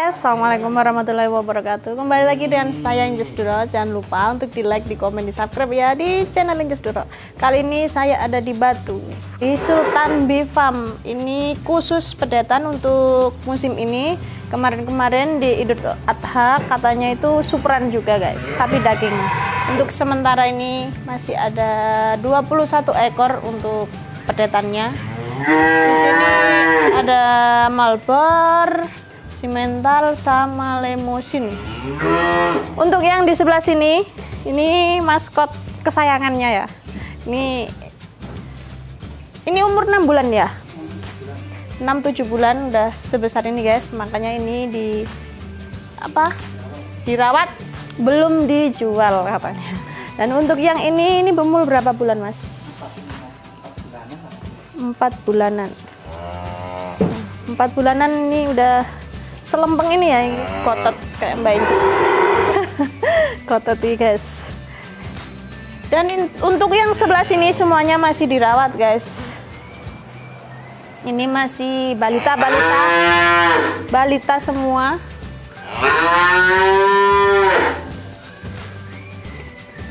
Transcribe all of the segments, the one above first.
guys, assalamualaikum warahmatullahi wabarakatuh. Kembali lagi dengan saya Inces Duro. Jangan lupa untuk di like, di komen, di subscribe ya di channel Inces Duro. Kali ini saya ada di Batu, di Sultan Bee Farm. Ini khusus pedetan untuk musim ini. Kemarin-kemarin di Idul Adha katanya itu superan juga guys, sapi daging. Untuk sementara ini masih ada 21 ekor untuk pedetannya. Di sini ada Malbor, Simental sama Lemosin. Untuk yang di sebelah sini, ini maskot kesayangannya ya. Ini umur 6 bulan ya. 6-7 bulan udah sebesar ini guys. Makanya ini dirawat, belum dijual katanya. Dan untuk yang ini berumur berapa bulan mas? 4 bulanan. 4 bulanan ini udah selempeng ini ya, kotot kayak Mbak Inces. Kotot nih guys. Dan untuk yang sebelah sini semuanya masih dirawat guys. Ini masih balita semua.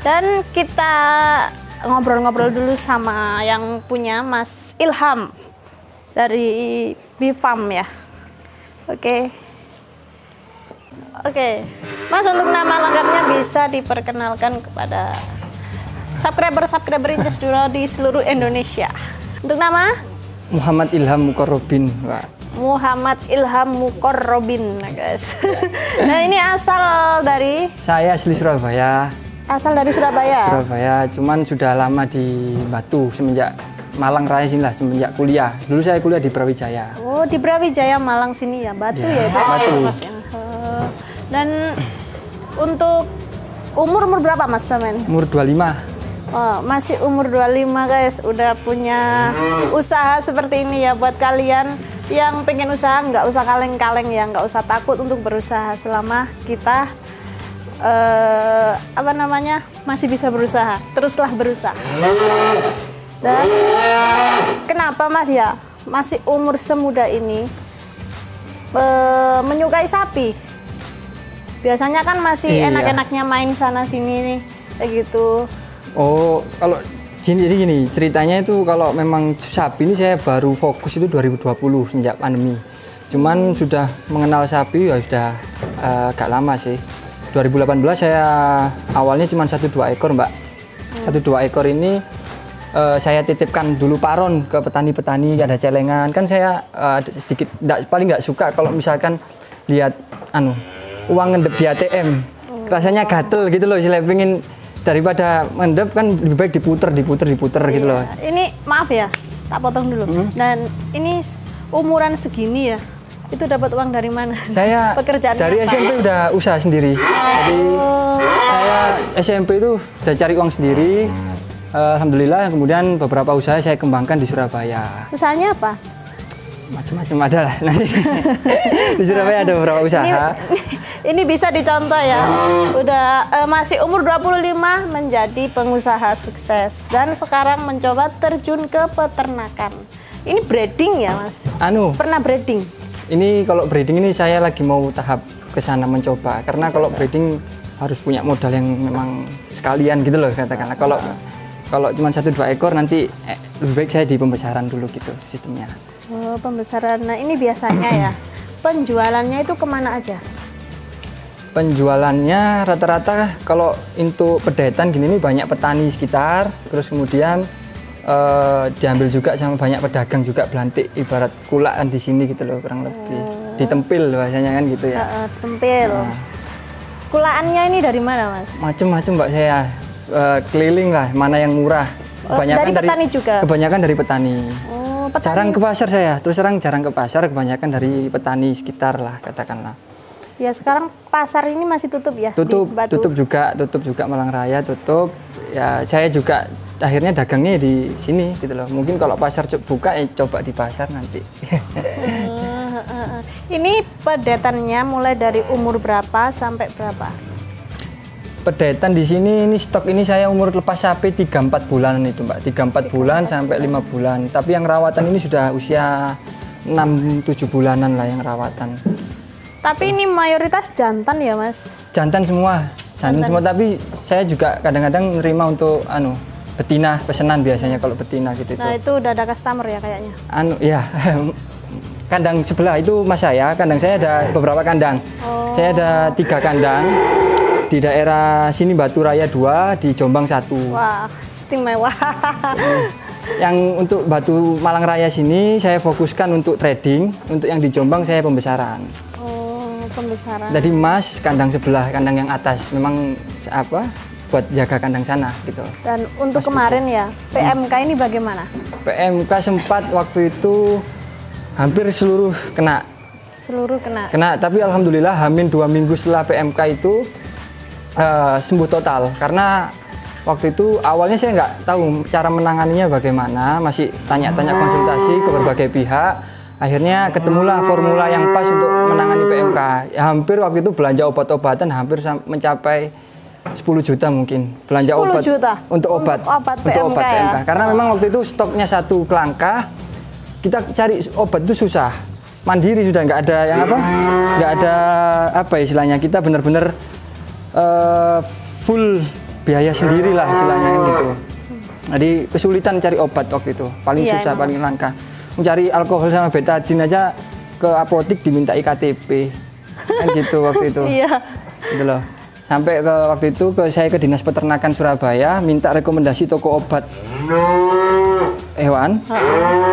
Dan kita ngobrol-ngobrol dulu sama yang punya Mas Ilham dari Bee Farm ya. Oke, Mas, untuk nama lengkapnya bisa diperkenalkan kepada subscriber Inces Duro di seluruh Indonesia. Untuk nama? Muhammad Ilham Mukorrobin, Pak. Muhammad Ilham Mukorrobin, guys. Nah, ini asal dari? Saya asli Surabaya. Asal dari Surabaya? Surabaya, cuman sudah lama di Batu semenjak Malang Raya sini lah, semenjak kuliah. Dulu saya kuliah di Brawijaya. Oh, di Brawijaya Malang sini ya, Batu ya itu. Batu. Mas, ya. Dan untuk umur berapa Mas Samen? Umur 25. Oh, masih umur 25 guys, udah punya usaha seperti ini ya. Buat kalian yang pengen usaha, nggak usah kaleng-kaleng ya, nggak usah takut untuk berusaha selama kita masih bisa berusaha, teruslah berusaha. Dan kenapa Mas ya masih umur semuda ini menyukai sapi? Biasanya kan masih enak-enaknya main sana sini nih, kayak gitu. Oh, kalau jadi gini, ceritanya itu kalau memang sapi ini saya baru fokus itu 2020 sejak pandemi. Cuman sudah mengenal sapi ya sudah agak lama sih. 2018 saya awalnya cuma 1-2 ekor, Mbak. 1-2 ekor ini saya titipkan dulu paron ke petani-petani, ada celengan. Kan saya sedikit paling nggak suka kalau misalkan lihat uang ngendep di ATM. Rasanya gatel gitu loh, saya pengen daripada mendep kan lebih baik diputer gitu loh. Ini maaf ya, tak potong dulu. Dan ini umuran segini ya, itu dapat uang dari mana? Saya pekerjaan dari apa? SMP udah usaha sendiri. Jadi saya SMP itu udah cari uang sendiri. Alhamdulillah, kemudian beberapa usaha saya kembangkan di Surabaya. Usahanya apa? Macam-macam ada lah. Di Surabaya ada beberapa usaha. Ini bisa dicontoh ya. Udah masih umur 25 menjadi pengusaha sukses dan sekarang mencoba terjun ke peternakan. Ini breeding ya, Mas? Pernah breeding? Ini kalau breeding ini saya lagi mau tahap ke sana mencoba. Karena kalau breeding harus punya modal yang memang sekalian gitu loh katakanlah. Kalau cuma 1-2 ekor nanti lebih baik saya di pembesaran dulu gitu sistemnya. Oh, pembesaran. Nah, ini biasanya ya penjualannya itu kemana aja? Penjualannya rata-rata kalau untuk pedetan gini nih banyak petani sekitar, terus kemudian diambil juga sama banyak pedagang juga belantik, ibarat kulaan di sini gitu loh kurang lebih. Ditempil bahasanya kan gitu ya. Tempil. Kulaannya ini dari mana Mas? Macem-macem Mbak, saya keliling lah mana yang murah. Kebanyakan dari petani juga? Kebanyakan dari petani. Petani. Jarang ke pasar saya, terus terang jarang ke pasar, kebanyakan dari petani sekitar lah katakanlah. Ya sekarang pasar ini masih tutup ya? Tutup juga Malang Raya tutup. Ya saya juga akhirnya dagangnya di sini gitu loh. Mungkin kalau pasar buka coba di pasar nanti. Ini pedetannya mulai dari umur berapa sampai berapa? Pedetan di sini ini stok ini saya umur lepas sapi 3-4 bulan itu Mbak, 3-4 bulan sampai 5 bulan. Tapi yang rawatan ini sudah usia 6-7 bulanan lah yang rawatan. Tapi ini mayoritas jantan ya, Mas? Jantan semua. Jantan semua, tapi saya juga kadang-kadang nerima untuk betina pesanan biasanya kalau betina gitu. Nah, itu udah ada customer ya kayaknya. Ya. Kandang sebelah itu mas saya, kandang saya ada beberapa kandang. Saya ada 3 kandang di daerah sini Batu Raya 2, di Jombang 1. Wah, istimewa. Yang untuk Batu Malang Raya sini saya fokuskan untuk trading, untuk yang di Jombang saya pembesaran. Oh, pembesaran. Jadi mas kandang sebelah, kandang yang atas memang buat jaga kandang sana gitu. Dan untuk kemarin ya, PMK ini bagaimana? PMK sempat waktu itu hampir seluruh kena. Seluruh kena. Kena, tapi alhamdulillah hamin 2 minggu setelah PMK itu sembuh total. Karena waktu itu awalnya saya nggak tahu cara menanganinya bagaimana, masih tanya-tanya konsultasi ke berbagai pihak. Akhirnya ketemulah formula yang pas untuk menangani PMK. Ya, hampir waktu itu belanja obat-obatan hampir mencapai 10 juta mungkin. Belanja 10 obat juta? untuk obat PMK ya? Karena memang waktu itu stoknya 1 kelangka. Kita cari obat itu susah, mandiri sudah, nggak ada yang nggak ada istilahnya, kita benar-benar full biaya sendiri lah istilahnya gitu. Jadi kesulitan cari obat waktu itu, paling susah, paling langka. Mencari alkohol sama betadine aja ke apotik diminta KTP, kan gitu waktu itu. Iya. Gitu loh. Sampai ke waktu itu saya ke Dinas Peternakan Surabaya minta rekomendasi toko obat hewan,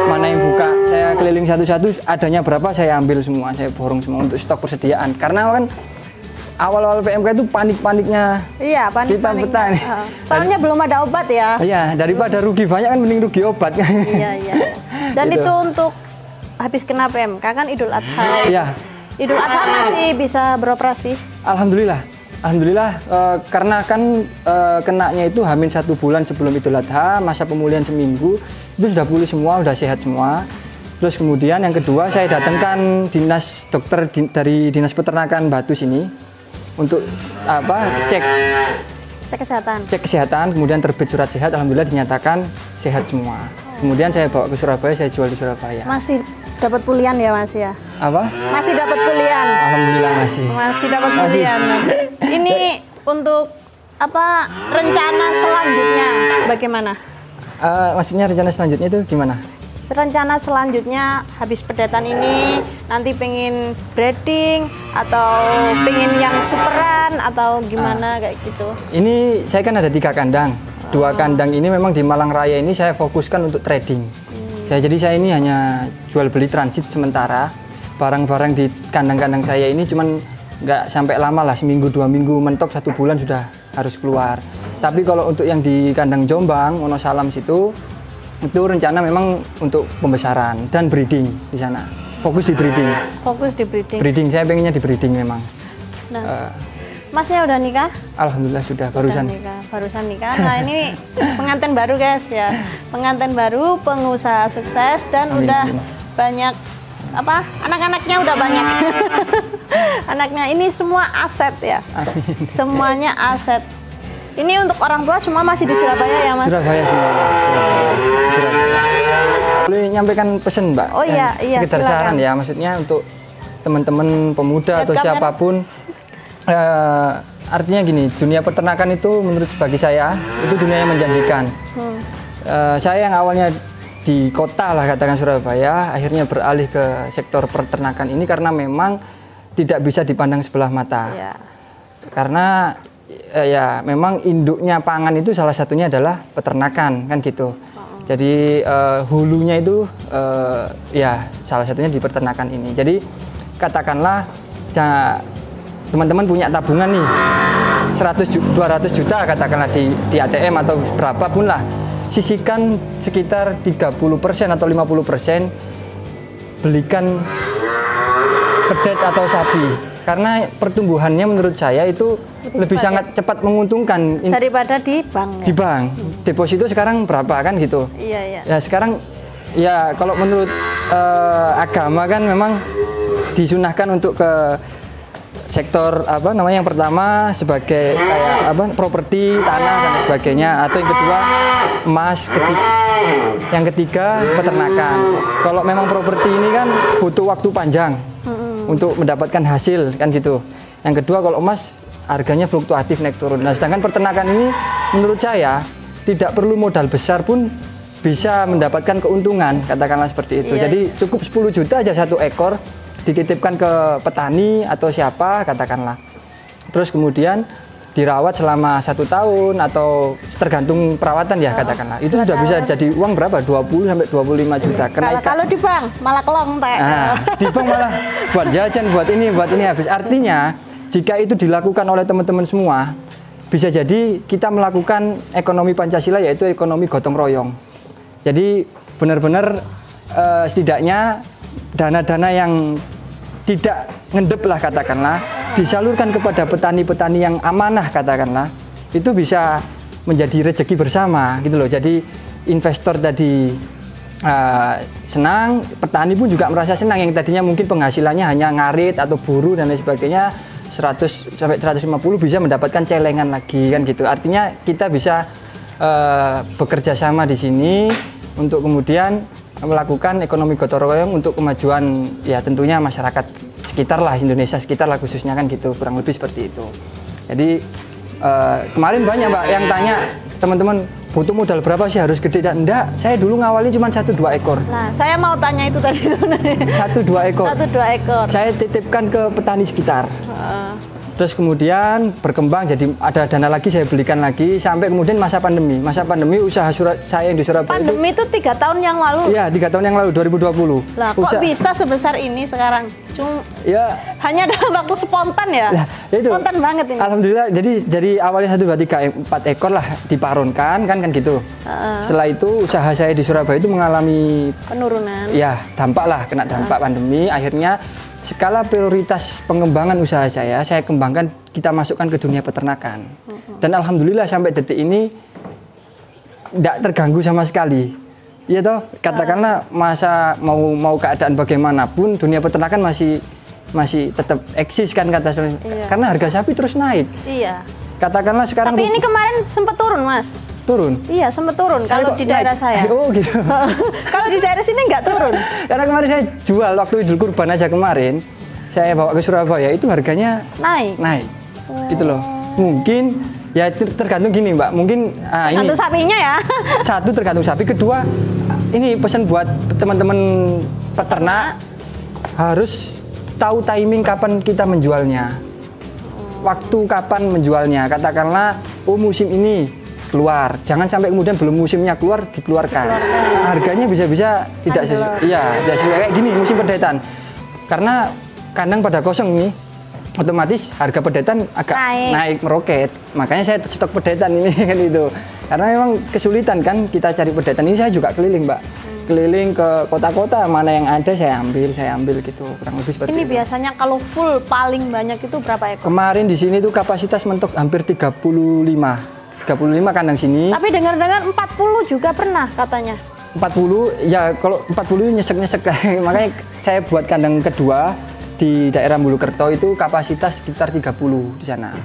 mana yang buka, saya keliling satu-satu, adanya berapa saya ambil semua, saya borong semua untuk stok persediaan. Karena kan awal-awal PMK itu panik-paniknya. Iya, panik-paniknya. Petani. Soalnya belum ada obat ya. Iya, daripada rugi banyak kan mending rugi obat. Iya. Dan gitu. itu untuk habis kena PMK kan Idul Adha. Iya. Idul Adha masih bisa beroperasi? Alhamdulillah, karena kan kenanya itu hamin 1 bulan sebelum Idul Adha, masa pemulihan seminggu, itu sudah pulih semua, sudah sehat semua. Terus kemudian yang kedua saya datangkan dinas dokter dari Dinas Peternakan Batu sini untuk cek kesehatan, kemudian terbit surat sehat, alhamdulillah dinyatakan sehat semua. Kemudian saya bawa ke Surabaya, saya jual di Surabaya. Masih dapat pulian ya Mas ya? Masih dapat pulian? Alhamdulillah masih. Masih dapat pulian. Ini untuk rencana selanjutnya bagaimana? Maksudnya rencana selanjutnya itu gimana? Rencana selanjutnya habis pedetan ini nanti pengen breeding atau pengen yang superan atau gimana kayak gitu? Ini saya kan ada 3 kandang. 2 kandang ini memang di Malang Raya ini saya fokuskan untuk trading. Jadi saya ini hanya jual beli transit sementara. Barang-barang di kandang-kandang saya ini cuman nggak sampai lama lah, seminggu 2 minggu, mentok 1 bulan sudah harus keluar. Tapi kalau untuk yang di kandang Jombang, Wonosalam situ, itu rencana memang untuk pembesaran dan breeding di sana. Fokus di breeding. Fokus di breeding. Breeding, saya pengennya di breeding memang. Nah, Masnya udah nikah? Alhamdulillah sudah, barusan. Barusan nikah. Nah, ini pengantin baru guys ya. Pengantin baru, pengusaha sukses dan udah banyak anak-anaknya udah banyak. Anaknya ini semua aset ya. Semuanya aset. Ini untuk orang tua semua masih di Surabaya ya Mas? Surabaya semua. Surabaya. Boleh nyampaikan pesan Mbak? Oh iya, sekedar saran ya, maksudnya untuk teman-teman pemuda atau siapapun. Artinya gini, dunia peternakan itu menurut bagi saya itu dunia yang menjanjikan. Saya yang awalnya di kota lah katakan Surabaya, akhirnya beralih ke sektor peternakan ini karena memang tidak bisa dipandang sebelah mata. Karena ya memang induknya pangan itu salah satunya adalah peternakan kan gitu. Jadi hulunya itu ya salah satunya di peternakan ini. Jadi katakanlah teman-teman punya tabungan nih 200 juta katakanlah di ATM atau berapapun lah, sisihkan sekitar 30% atau 50% belikan pedet atau sapi, karena pertumbuhannya menurut saya itu lebih sangat cepat menguntungkan daripada di bank. Di bank deposito sekarang berapa kan gitu. Iya. Ya sekarang ya kalau menurut agama kan memang disunahkan untuk ke sektor yang pertama sebagai kayak properti, tanah dan sebagainya, atau yang kedua emas, yang ketiga peternakan. Kalau memang properti ini kan butuh waktu panjang. untuk mendapatkan hasil kan gitu. Yang kedua kalau emas harganya fluktuatif naik turun. Nah sedangkan peternakan ini menurut saya tidak perlu modal besar pun bisa mendapatkan keuntungan, katakanlah seperti itu. Iya. Jadi cukup 10 juta aja satu ekor dititipkan ke petani atau siapa katakanlah. Terus kemudian dirawat selama 1 tahun atau tergantung perawatan ya katakanlah. Itu sudah bisa jadi uang berapa? 20 sampai 25 juta. Kalau di bank malah kelong teh. Nah, di bank malah buat jajan, buat ini habis. Artinya jika itu dilakukan oleh teman-teman semua, bisa jadi kita melakukan ekonomi Pancasila, yaitu ekonomi gotong royong. Jadi benar-benar setidaknya dana-dana yang tidak ngendep lah katakanlah, disalurkan kepada petani-petani yang amanah katakanlah, itu bisa menjadi rezeki bersama gitu loh. Jadi investor tadi senang, petani pun juga merasa senang, yang tadinya mungkin penghasilannya hanya ngarit atau buru dan lain sebagainya, 100 sampai 150 bisa mendapatkan celengan lagi kan gitu. Artinya kita bisa bekerja sama di sini untuk kemudian melakukan ekonomi gotong royong untuk kemajuan ya tentunya masyarakat sekitar lah, Indonesia sekitar lah khususnya kan gitu, kurang lebih seperti itu. Jadi kemarin banyak Mbak yang tanya, teman-teman butuh modal berapa sih, harus gede dan enggak, saya dulu ngawalnya cuma 1-2 ekor. Nah saya mau tanya itu tadi sebenarnya. 1-2 ekor. 1-2 ekor. Saya titipkan ke petani sekitar. Terus kemudian berkembang jadi ada dana lagi, saya belikan lagi sampai kemudian masa pandemi. Masa pandemi usaha saya yang di Surabaya. Pandemi itu 3 tahun yang lalu. Iya, 3 tahun yang lalu 2020. Lah kok bisa sebesar ini sekarang? Cuma ya hanya dalam waktu spontan ya. Lah, itu, spontan banget ini. Alhamdulillah jadi awalnya 1, 2, 3, 4 ekor lah diparunkan kan gitu. Setelah itu usaha saya di Surabaya itu mengalami penurunan. Ya, dampak lah, kena dampak pandemi. Akhirnya skala prioritas pengembangan usaha saya kembangkan, kita masukkan ke dunia peternakan. Dan alhamdulillah sampai detik ini tidak terganggu sama sekali. Iya toh, katakanlah masa mau keadaan bagaimanapun dunia peternakan masih tetap eksis kan kata saya. Iya. Karena harga sapi terus naik. Iya. Katakanlah sekarang. Tapi ini kemarin sempat turun, Mas. Turun? Iya, sempat turun kalau di daerah saya. Oh gitu. Kalau di daerah sini nggak turun. Karena kemarin saya jual waktu Idul Kurban aja kemarin, saya bawa ke Surabaya itu harganya naik. Gitu loh. Mungkin ya tergantung gini Mbak. Mungkin ini tergantung sapinya ya. Satu tergantung sapi, kedua ini pesan buat teman-teman peternak, harus tahu timing kapan kita menjualnya. Waktu kapan menjualnya, katakanlah musim ini keluar, jangan sampai kemudian belum musimnya keluar dikeluarkan. Harganya bisa-bisa tidak sesuai, tidak sesuai kayak gini musim pedetan. Karena kandang pada kosong nih, otomatis harga pedetan agak naik meroket. Makanya saya stok pedetan ini kan itu. Karena memang kesulitan kan kita cari pedetan ini. Saya juga keliling Mbak, keliling ke kota-kota, mana yang ada saya ambil gitu, kurang lebih seperti ini itu. Biasanya kalau full paling banyak itu berapa ekor? Kemarin di sini tuh kapasitas mentok hampir 35 kandang sini. Tapi dengar-dengar 40 juga pernah katanya. 40 ya, kalau 40 nyesek-nyesek makanya saya buat kandang kedua di daerah Bulukerto itu kapasitas sekitar 30 di sana.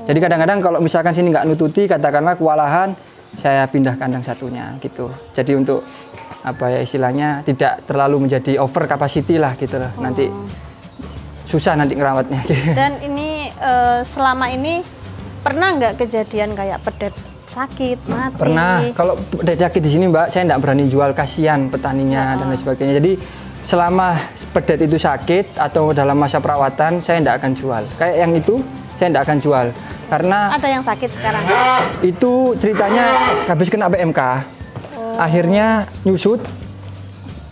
Jadi kadang-kadang kalau misalkan sini nggak nututi, katakanlah kewalahan, saya pindah kandang satunya gitu. Jadi untuk apa ya istilahnya, tidak terlalu menjadi over capacity lah gitu loh. Nanti susah nanti ngerawatnya. Dan ini selama ini pernah nggak kejadian kayak pedet sakit, mati? Pernah. Kalau pedet sakit di sini Mbak, saya nggak berani jual, kasihan petaninya dan lain sebagainya. Jadi selama pedet itu sakit atau dalam masa perawatan, saya nggak akan jual. Kayak yang itu saya nggak akan jual. Karena ada yang sakit sekarang. Itu ceritanya habis kena PMK. Akhirnya nyusut.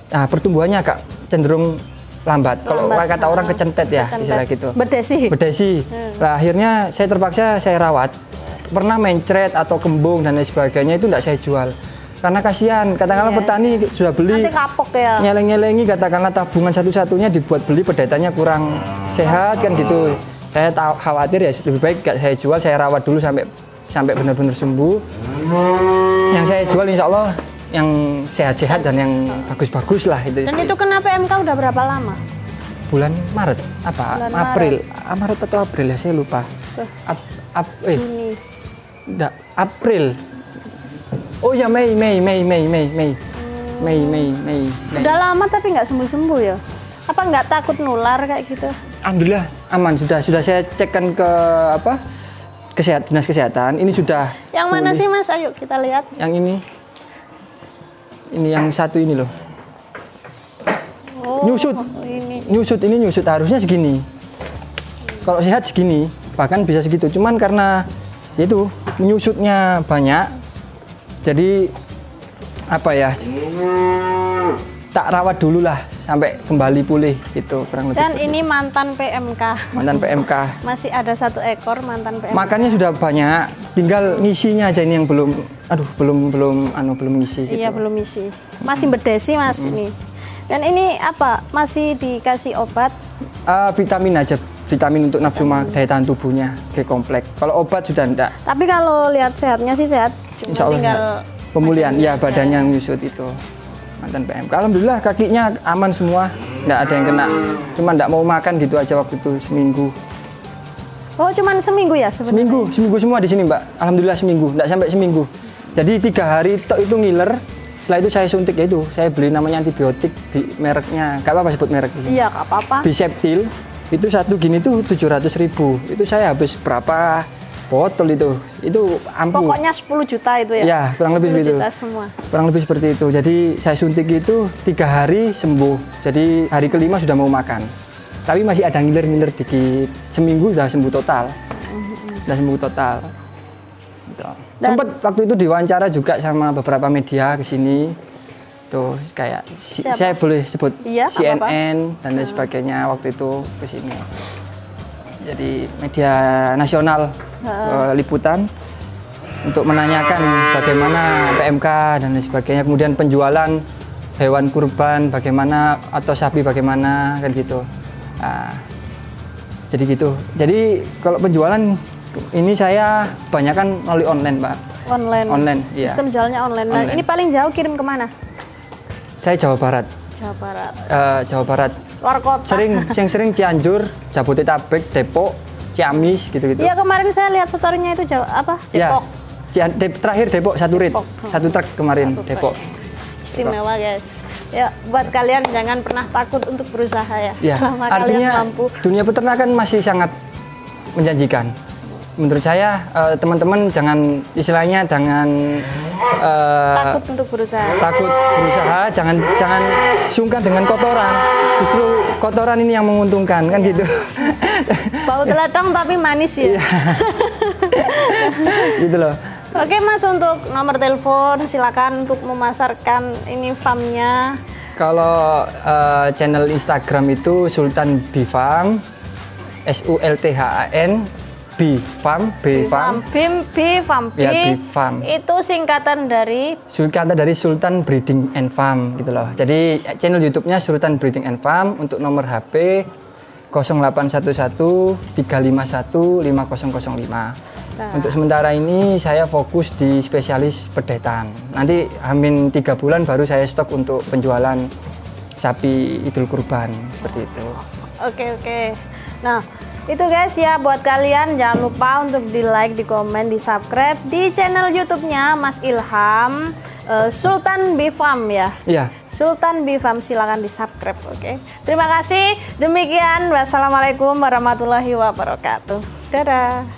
Nah, pertumbuhannya agak cenderung lambat. Kalau kata orang kecentet ya, istilah gitu. Bedesi. Nah, akhirnya saya terpaksa saya rawat. Pernah mencret atau kembung dan lain sebagainya, itu enggak saya jual. Karena kasihan, katakanlah petani sudah beli, nanti kapok ya. Nyeleng-nyelengi, katakanlah tabungan satu-satunya dibuat beli, pedetannya kurang sehat kan gitu. Saya khawatir ya, lebih baik gak saya jual, saya rawat dulu sampai benar-benar sembuh. Yang saya jual insya Allah yang sehat-sehat dan yang bagus-bagus lah itu. Dan itu kena PMK udah berapa lama? Bulan Maret, April, Maret atau April ya, saya lupa. Juni. Enggak, April. Oh ya, Mei. Udah lama tapi nggak sembuh-sembuh ya? Apa nggak takut nular kayak gitu? Alhamdulillah aman, sudah saya cekkan ke dinas kesehatan. Ini sudah. Yang mana pulih. sih Mas? Ayo kita lihat. Yang ini yang satu ini loh. Oh, Nyusut. Ini nyusut harusnya segini. Kalau sehat segini, bahkan bisa segitu. Cuman karena itu menyusutnya banyak, jadi apa ya? Tak rawat dulu lah sampai kembali pulih itu kurang lebih. Dan ini mantan PMK. Mantan PMK. Masih ada 1 ekor mantan PMK. Makannya sudah banyak, tinggal ngisinya aja ini yang belum. Aduh, belum ngisi. Iya, gitu. belum isi. Masih berdesi Mas ini. Dan ini apa? Masih dikasih obat? Vitamin aja, vitamin untuk nafsu daya tahan tubuhnya, kayak kompleks. Kalau obat sudah enggak. Tapi kalau lihat sehatnya sih sehat. Cuma Insya Allah tinggal enggak. Pemulihan, ya badannya nyusut itu. Mantan PMK. Alhamdulillah kakinya aman semua, enggak ada yang kena. Cuma enggak mau makan gitu aja waktu itu seminggu. Oh, cuman seminggu ya sebenarnya? Seminggu semua di sini Mbak. Alhamdulillah seminggu, enggak sampai seminggu. Jadi 3 hari itu ngiler. Setelah itu saya suntik ya itu, saya beli namanya antibiotik mereknya, nggak apa-apa sebut merek. Iya, nggak apa-apa. Biseptil, itu satu gini tuh 700.000. Itu saya habis berapa botol itu ampuh. Pokoknya 10 juta itu ya? Ya, kurang lebih 10 gitu. juta semua. Kurang lebih seperti itu. Jadi saya suntik itu 3 hari sembuh. Jadi hari kelima sudah mau makan. Tapi masih ada ngiler-ngiler dikit. Seminggu sudah sembuh total. Sudah sembuh total. Gitu. Sempat waktu itu diwawancara juga sama beberapa media ke sini. Tuh kayak saya boleh sebut iya, CNN dan lain sebagainya waktu itu ke sini. Jadi media nasional liputan untuk menanyakan bagaimana PMK dan lain sebagainya. Kemudian penjualan hewan kurban bagaimana atau sapi bagaimana kan gitu. Nah, jadi gitu. Jadi kalau penjualan ini saya banyak kan melalui online, Pak. Online, iya. Sistem jualnya online. Nah, ini paling jauh kirim kemana? Saya Jawa Barat. Jawa Barat. Jawa Barat. Luar kota. Sering Cianjur, Jabodetabek, Depok, Ciamis gitu-gitu. Iya, kemarin saya lihat story-nya itu Depok. Ya, terakhir Depok satu rit, satu truk kemarin Depok. Istimewa guys. Ya, buat kalian jangan pernah takut untuk berusaha ya. Selama artinya, kalian mampu. Dunia peternakan masih sangat menjanjikan. Menurut saya teman-teman jangan istilahnya takut untuk berusaha. Takut berusaha, jangan sungkan dengan kotoran. Justru kotoran ini yang menguntungkan kan gitu. Bau teladang tapi manis ya. Gitu loh. Oke Mas, untuk nomor telepon silakan untuk memasarkan ini farmnya. Kalau channel Instagram itu Sultan Bifam, SULTHAN Bifam, Bifam. Ya, Bifam. Itu singkatan dari Sultan Breeding and Farm gitu loh. Jadi channel YouTube-nya Sultan Breeding and Farm. Untuk nomor HP 0811 351 5005. Nah. Untuk sementara ini saya fokus di spesialis pedetan. Nanti hamin 3 bulan baru saya stok untuk penjualan sapi Idul Kurban seperti itu. Oke. Nah, itu guys ya, buat kalian jangan lupa untuk di like, di komen, di subscribe di channel YouTube-nya Mas Ilham, Sultan Bifam ya. Iya. Sultan Bifam, silakan di subscribe. Oke. Terima kasih. Demikian, wassalamualaikum warahmatullahi wabarakatuh. Dadah.